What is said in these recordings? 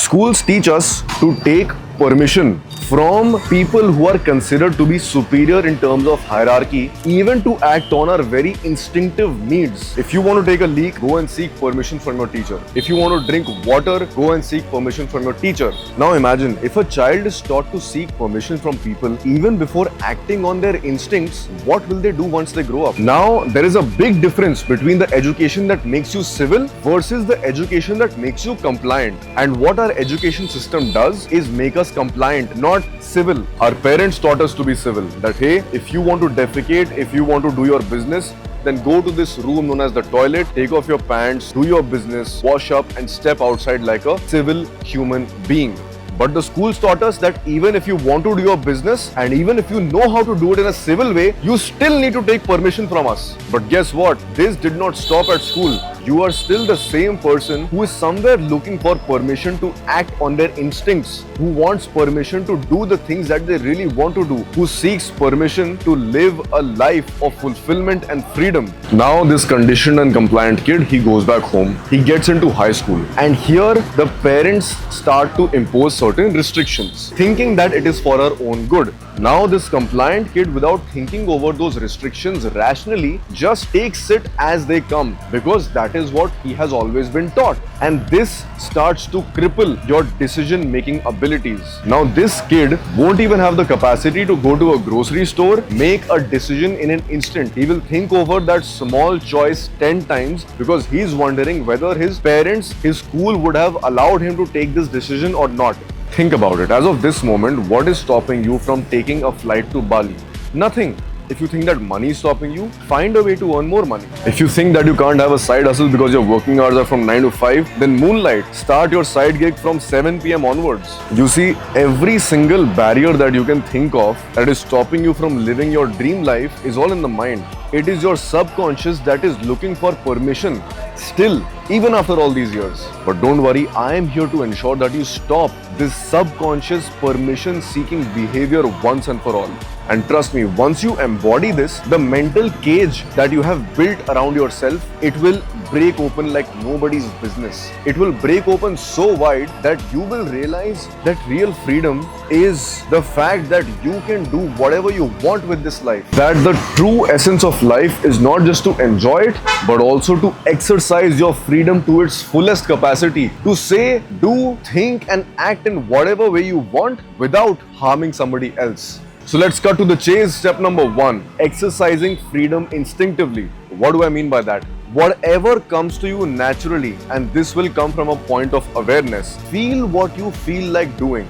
Schools teach us to take permission from people who are considered to be superior in terms of hierarchy, even to act on our very instinctive needs. If you want to take a leak, go and seek permission from your teacher. If you want to drink water, go and seek permission from your teacher. Now imagine if a child is taught to seek permission from people even before acting on their instincts, what will they do once they grow up? Now there is a big difference between the education that makes you civil versus the education that makes you compliant. And what our education system does is make us compliant, not civil. Our parents taught us to be civil. That hey, if you want to defecate, if you want to do your business, then go to this room known as the toilet, take off your pants, do your business, wash up and step outside like a civil human being. But the schools taught us that even if you want to do your business and even if you know how to do it in a civil way, you still need to take permission from us. But guess what? This did not stop at school. You are still the same person who is somewhere looking for permission to act on their instincts, who wants permission to do the things that they really want to do, who seeks permission to live a life of fulfillment and freedom. Now this conditioned and compliant kid, he goes back home, he gets into high school, and here the parents start to impose certain restrictions, thinking that it is for our own good. Now this compliant kid, without thinking over those restrictions rationally, just takes it as they come, because that is what he has always been taught. And this starts to cripple your decision making abilities. Now this kid won't even have the capacity to go to a grocery store, make a decision in an instant. He will think over that small choice 10 times because he's wondering whether his parents, his school would have allowed him to take this decision or not. Think about it. As of this moment, what is stopping you from taking a flight to Bali? Nothing. If you think that money is stopping you, find a way to earn more money. If you think that you can't have a side hustle because your working hours are from 9 to 5, then moonlight. Start your side gig from 7 p.m. onwards. You see, every single barrier that you can think of that is stopping you from living your dream life is all in the mind. It is your subconscious that is looking for permission still, even after all these years. But don't worry, I am here to ensure that you stop this subconscious permission seeking behavior once and for all. And trust me, once you embody this, the mental cage that you have built around yourself, it will break open like nobody's business. It will break open so wide that you will realize that real freedom is the fact that you can do whatever you want with this life. That the true essence of life is not just to enjoy it, but also to exercise your freedom to its fullest capacity. To say, do, think and act in whatever way you want without harming somebody else. So let's cut to the chase. Step number 1, exercising freedom instinctively. What do I mean by that? Whatever comes to you naturally, and this will come from a point of awareness. Feel what you feel like doing.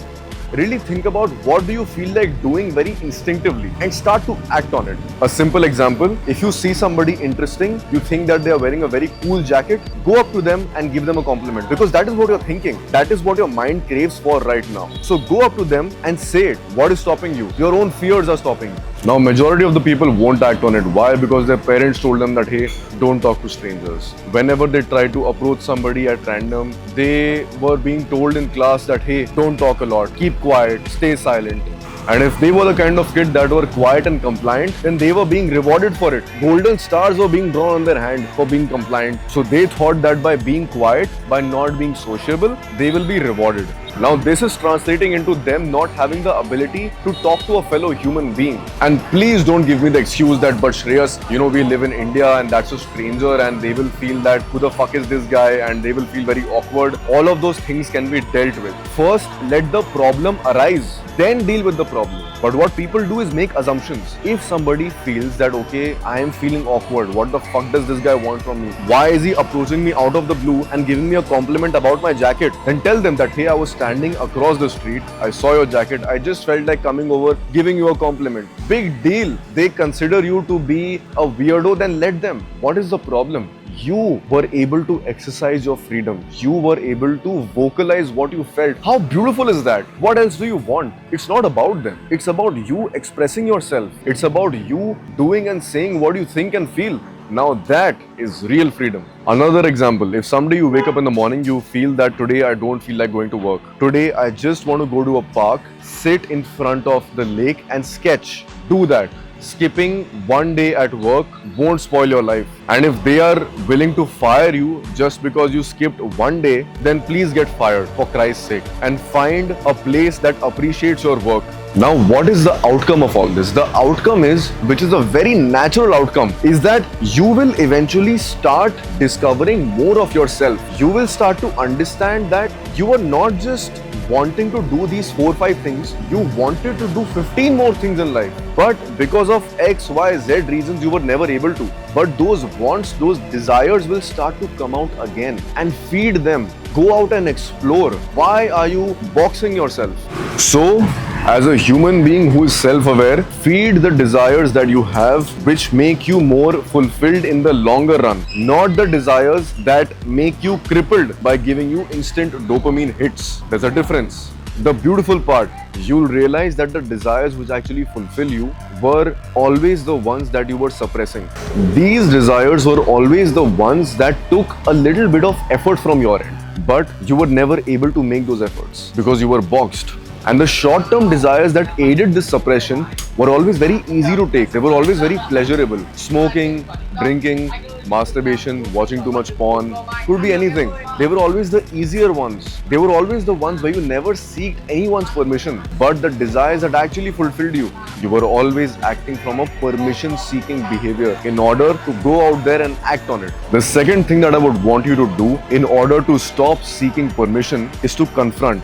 Really think about what do you feel like doing very instinctively and start to act on it. A simple example, if you see somebody interesting, you think that they are wearing a very cool jacket, go up to them and give them a compliment because that is what you're thinking. That is what your mind craves for right now. So go up to them and say it. What is stopping you? Your own fears are stopping you. Now majority of the people won't act on it. Why? Because their parents told them that hey, don't talk to strangers. Whenever they try to approach somebody at random, they were being told in class that hey, don't talk a lot, keep quiet, stay silent. And if they were the kind of kid that were quiet and compliant, then they were being rewarded for it. Golden stars were being drawn on their hand for being compliant. So they thought that by being quiet, by not being sociable, they will be rewarded. Now this is translating into them not having the ability to talk to a fellow human being. And please don't give me the excuse that but Shreyas, we live in India and that's a stranger and they will feel that who the fuck is this guy and they will feel very awkward. All of those things can be dealt with. First, let the problem arise, then deal with the problem. But what people do is make assumptions. If somebody feels that okay, I am feeling awkward, what the fuck does this guy want from me? Why is he approaching me out of the blue and giving me a compliment about my jacket? Then tell them that hey, I was standing across the street, I saw your jacket, I just felt like coming over, giving you a compliment. Big deal. They consider you to be a weirdo, then let them. What is the problem? You were able to exercise your freedom. You were able to vocalize what you felt. How beautiful is that? What else do you want? It's not about them. It's about you expressing yourself. It's about you doing and saying what you think and feel. Now that is real freedom. Another example, if someday you wake up in the morning, you feel that today I don't feel like going to work. Today I just want to go to a park, sit in front of the lake and sketch. Do that. skipping one day at work won't spoil your life. And if they are willing to fire you just because you skipped one day, then please get fired for Christ's sake and find a place that appreciates your work. Now, what is the outcome of all this? The outcome is, which is a very natural outcome, is that you will eventually start discovering more of yourself. You will start to understand that you are not just wanting to do these 4-5 things, you wanted to do 15 more things in life. But because of X, Y, Z reasons, you were never able to. But those wants, those desires will start to come out again, and feed them. Go out and explore. Why are you boxing yourself? So, as a human being who is self-aware, feed the desires that you have which make you more fulfilled in the longer run, not the desires that make you crippled by giving you instant dopamine hits. There's a difference. The beautiful part, you'll realize that the desires which actually fulfill you were always the ones that you were suppressing. These desires were always the ones that took a little bit of effort from your end, but you were never able to make those efforts because you were boxed. And the short-term desires that aided this suppression were always very easy to take. They were always very pleasurable. Smoking, drinking, masturbation, watching too much porn, could be anything. They were always the easier ones. They were always the ones where you never seeked anyone's permission. But the desires that actually fulfilled you, you were always acting from a permission-seeking behavior in order to go out there and act on it. The second thing that I would want you to do in order to stop seeking permission is to confront.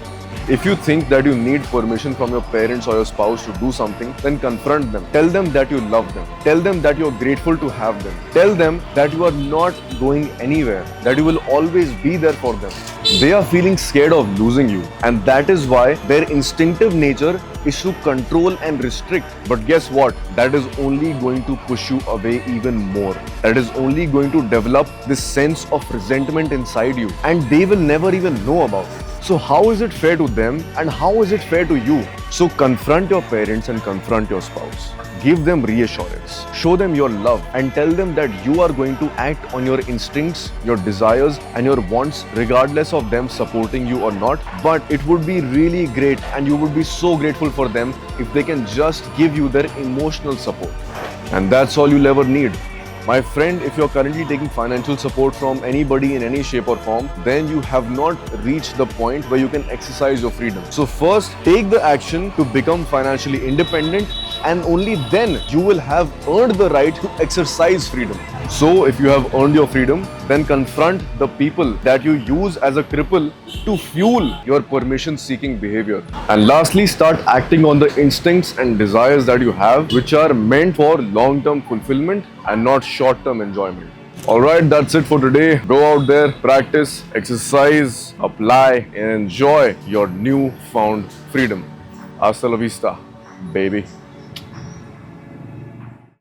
If you think that you need permission from your parents or your spouse to do something, then confront them. Tell them that you love them. Tell them that you're grateful to have them. Tell them that you are not going anywhere, that you will always be there for them. They are feeling scared of losing you, and that is why their instinctive nature is to control and restrict. But guess what? That is only going to push you away even more. That is only going to develop this sense of resentment inside you, and they will never even know about it. So how is it fair to them and how is it fair to you? So confront your parents and confront your spouse. Give them reassurance. Show them your love and tell them that you are going to act on your instincts, your desires and your wants regardless of them supporting you or not. But it would be really great and you would be so grateful for them if they can just give you their emotional support. And that's all you'll ever need. My friend, if you're currently taking financial support from anybody in any shape or form, then you have not reached the point where you can exercise your freedom. So first, take the action to become financially independent, and only then you will have earned the right to exercise freedom. So if you have earned your freedom, then confront the people that you use as a cripple to fuel your permission-seeking behavior. And lastly, start acting on the instincts and desires that you have, which are meant for long-term fulfillment and not short-term enjoyment. Alright, that's it for today. Go out there, practice, exercise, apply, and enjoy your newfound freedom. Hasta la vista, baby.